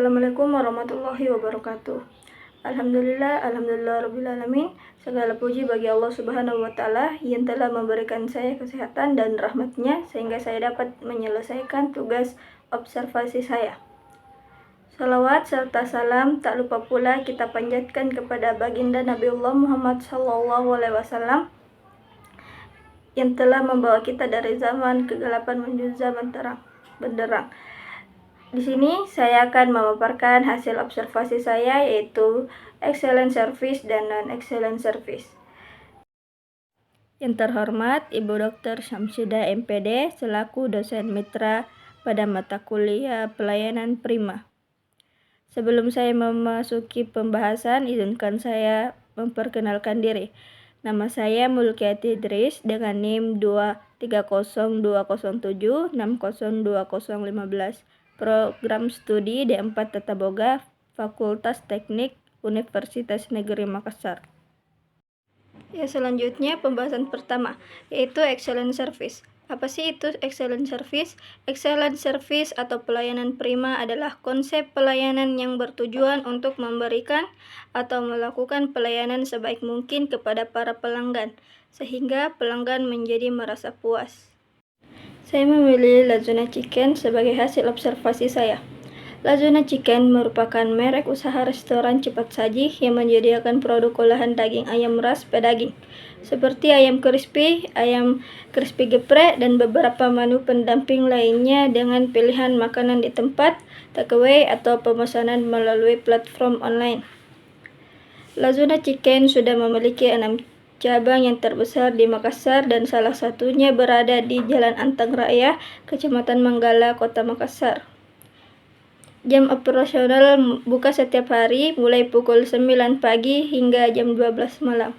Assalamualaikum warahmatullahi wabarakatuh. Alhamdulillah rabbil alamin. Segala puji bagi Allah Subhanahu wa taala yang telah memberikan saya kesehatan dan rahmat-Nya sehingga saya dapat menyelesaikan tugas observasi saya. Salawat serta salam tak lupa pula kita panjatkan kepada baginda Nabiullah Muhammad SAW yang telah membawa kita dari zaman kegelapan menuju zaman terang benderang. Di sini saya akan memaparkan hasil observasi saya, yaitu excellent service dan non-excellent service. Yang terhormat Ibu Dr. Syamsida MPD selaku dosen mitra pada mata kuliah pelayanan prima. Sebelum saya memasuki pembahasan, izinkan saya memperkenalkan diri. Nama saya Mulkiati Idris dengan NIM 2302076020015. Program Studi D4 Tata Boga, Fakultas Teknik, Universitas Negeri Makassar. Ya, selanjutnya pembahasan pertama, yaitu excellent service. Apa sih itu excellent service? Excellent service atau pelayanan prima adalah konsep pelayanan yang bertujuan untuk memberikan atau melakukan pelayanan sebaik mungkin kepada para pelanggan, sehingga pelanggan menjadi merasa puas. Saya memilih Lazuna Chicken sebagai hasil observasi saya. Lazuna Chicken merupakan merek usaha restoran cepat saji yang menyediakan produk olahan daging ayam ras pedaging, seperti ayam crispy geprek, dan beberapa menu pendamping lainnya dengan pilihan makanan di tempat, takeaway, atau pemesanan melalui platform online. Lazuna Chicken sudah memiliki 6 cabang yang terbesar di Makassar dan salah satunya berada di Jalan Antang Raya, Kecamatan Manggala, Kota Makassar. Jam operasional buka setiap hari mulai pukul 9 pagi hingga jam 12 malam.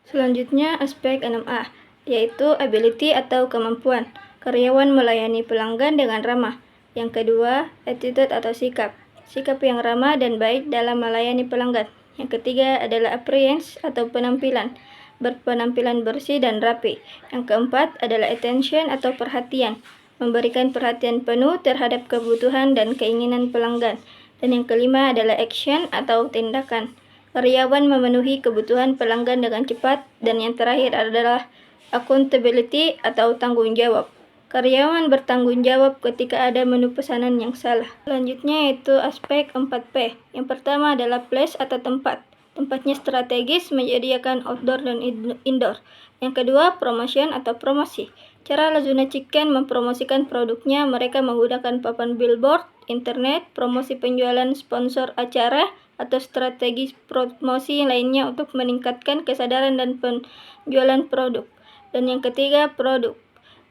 Selanjutnya aspek 6A, yaitu ability atau kemampuan. Karyawan melayani pelanggan dengan ramah. Yang kedua, attitude atau sikap. Sikap yang ramah dan baik dalam melayani pelanggan. Yang ketiga adalah appearance atau penampilan, berpenampilan bersih dan rapi. Yang keempat adalah attention atau perhatian, memberikan perhatian penuh terhadap kebutuhan dan keinginan pelanggan. Dan yang kelima adalah action atau tindakan. Karyawan memenuhi kebutuhan pelanggan dengan cepat. Dan yang terakhir adalah accountability atau tanggung jawab. Karyawan bertanggung jawab ketika ada menu pesanan yang salah. Selanjutnya yaitu aspek 4P. Yang pertama adalah place atau tempat. Tempatnya strategis, menyediakan outdoor dan indoor. Yang kedua, promotion atau promosi. Cara Lazuna Chicken mempromosikan produknya, mereka menggunakan papan billboard, internet, promosi penjualan sponsor acara, atau strategi promosi lainnya untuk meningkatkan kesadaran dan penjualan produk. Dan yang ketiga, produk.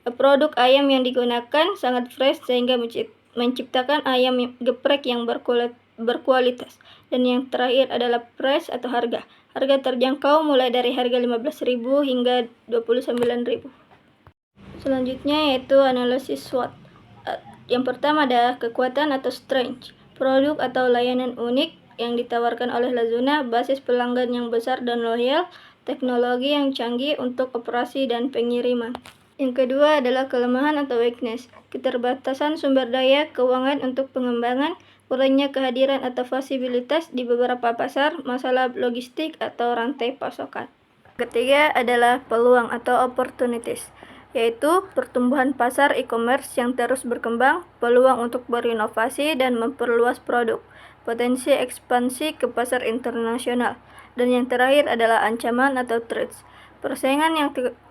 Produk ayam yang digunakan sangat fresh sehingga menciptakan ayam geprek yang berkualitas. Dan yang terakhir adalah price atau harga. Harga terjangkau mulai dari harga 15.000 hingga 29.000. Selanjutnya yaitu analisis SWOT. Yang pertama adalah kekuatan atau strength. Produk atau layanan unik yang ditawarkan oleh Lazuna, basis pelanggan yang besar dan loyal, teknologi yang canggih untuk operasi dan pengiriman. Yang kedua adalah kelemahan atau weakness, keterbatasan sumber daya keuangan untuk pengembangan, kurangnya kehadiran atau fasilitas di beberapa pasar, masalah logistik atau rantai pasokan. Ketiga adalah peluang atau opportunities, yaitu pertumbuhan pasar e-commerce yang terus berkembang, peluang untuk berinovasi dan memperluas produk, potensi ekspansi ke pasar internasional, dan yang terakhir adalah ancaman atau threats. Persaingan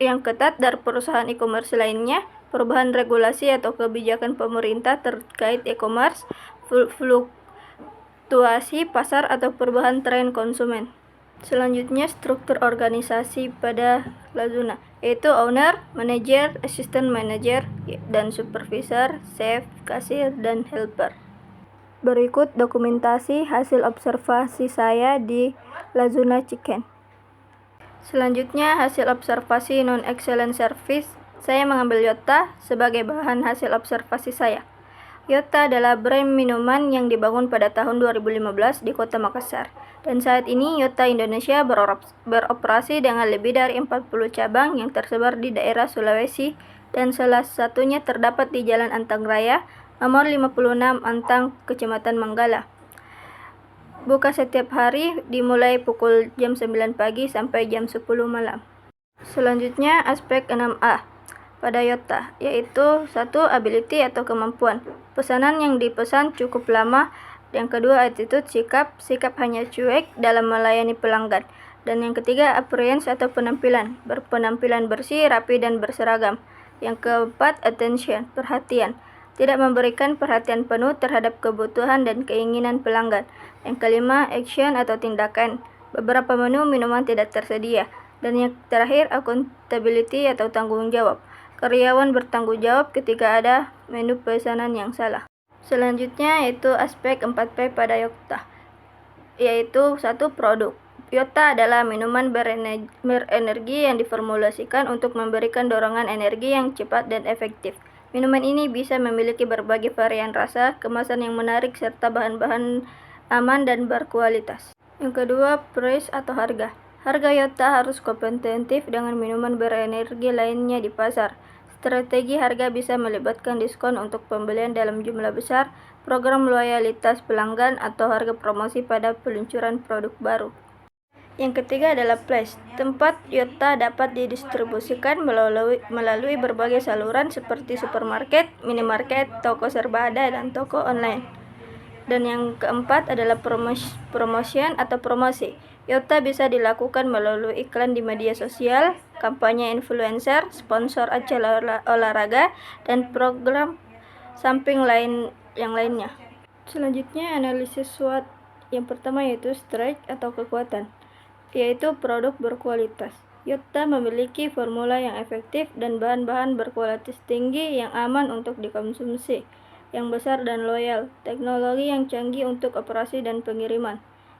yang ketat dari perusahaan e-commerce lainnya, perubahan regulasi atau kebijakan pemerintah terkait e-commerce, fluktuasi pasar atau perubahan tren konsumen. Selanjutnya struktur organisasi pada Lazuna, yaitu owner, manager, assistant manager, dan supervisor, chef, kasir, dan helper. Berikut dokumentasi hasil observasi saya di Lazuna Chicken. Selanjutnya hasil observasi non-excellent service. Saya mengambil Yotta sebagai bahan hasil observasi saya. Yotta adalah brand minuman yang dibangun pada tahun 2015 di Kota Makassar. Dan saat ini Yotta Indonesia beroperasi dengan lebih dari 40 cabang yang tersebar di daerah Sulawesi dan salah satunya terdapat di Jalan Antang Raya, nomor 56 Antang, Kecamatan Manggala. Buka setiap hari dimulai pukul jam 9 pagi sampai jam 10 malam. Selanjutnya aspek 6A pada Yotta, yaitu 1. Ability atau kemampuan. Pesanan yang dipesan cukup lama. Yang kedua, attitude, sikap hanya cuek dalam melayani pelanggan. Dan yang ketiga, appearance atau penampilan, berpenampilan bersih, rapi, dan berseragam. Yang keempat, attention, perhatian, tidak memberikan perhatian penuh terhadap kebutuhan dan keinginan pelanggan. Yang kelima, action atau tindakan, beberapa menu minuman tidak tersedia. Dan yang terakhir, accountability atau tanggung jawab, karyawan bertanggung jawab ketika ada menu pesanan yang salah. Selanjutnya yaitu aspek 4P pada Yotta, yaitu 1. Produk. Yotta adalah minuman berenergi yang diformulasikan untuk memberikan dorongan energi yang cepat dan efektif. Minuman ini bisa memiliki berbagai varian rasa, kemasan yang menarik, serta bahan-bahan aman dan berkualitas. Yang kedua, price atau harga. Harga Yotta harus kompetitif dengan minuman berenergi lainnya di pasar. Strategi harga bisa melibatkan diskon untuk pembelian dalam jumlah besar, program loyalitas pelanggan, atau harga promosi pada peluncuran produk baru. Yang ketiga adalah place. Tempat Yotta dapat didistribusikan melalui berbagai saluran seperti supermarket, minimarket, toko serbada, dan toko online. Dan yang keempat adalah promotion atau promosi. Yotta bisa dilakukan melalui iklan di media sosial, kampanye influencer, sponsor acara olahraga, dan program samping yang lainnya. Selanjutnya analisis SWOT. Yang pertama yaitu strength atau kekuatan, yaitu produk berkualitas. Yotta memiliki formula yang efektif dan bahan-bahan berkualitas tinggi yang aman untuk dikonsumsi, yang besar dan loyal, teknologi yang canggih untuk operasi dan pengiriman.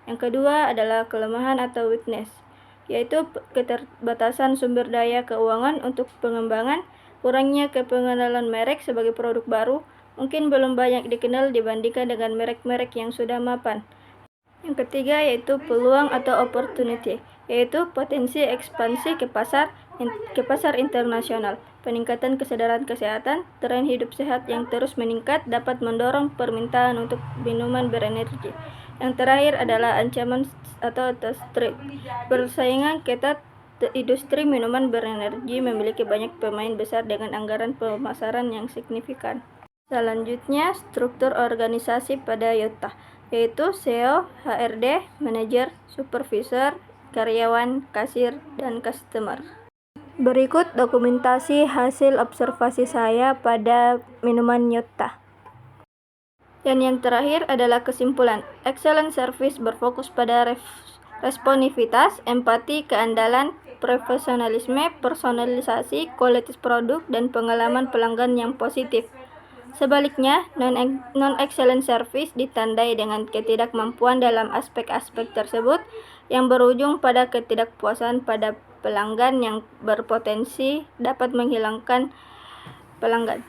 Yang kedua adalah kelemahan atau weakness, yaitu keterbatasan sumber daya keuangan untuk pengembangan, kurangnya kepengenalan merek sebagai produk baru, mungkin belum banyak dikenal dibandingkan dengan merek-merek yang sudah mapan. Yang ketiga yaitu peluang atau opportunity, yaitu potensi ekspansi ke pasar internasional. Peningkatan kesadaran kesehatan, tren hidup sehat yang terus meningkat dapat mendorong permintaan untuk minuman berenergi. Yang terakhir adalah ancaman atau threat. Persaingan ketat. Industri minuman berenergi memiliki banyak pemain besar dengan anggaran pemasaran yang signifikan. Selanjutnya, struktur organisasi pada Yotta, yaitu CEO, HRD, manajer, supervisor, karyawan, kasir, dan customer. Berikut dokumentasi hasil observasi saya pada minuman Yotta. Dan yang terakhir adalah kesimpulan. Excellent service berfokus pada responsivitas, empati, keandalan, profesionalisme, personalisasi, kualitas produk, dan pengalaman pelanggan yang positif. Sebaliknya, non-excellent service ditandai dengan ketidakmampuan dalam aspek-aspek tersebut yang berujung pada ketidakpuasan pada pelanggan yang berpotensi dapat menghilangkan pelanggan.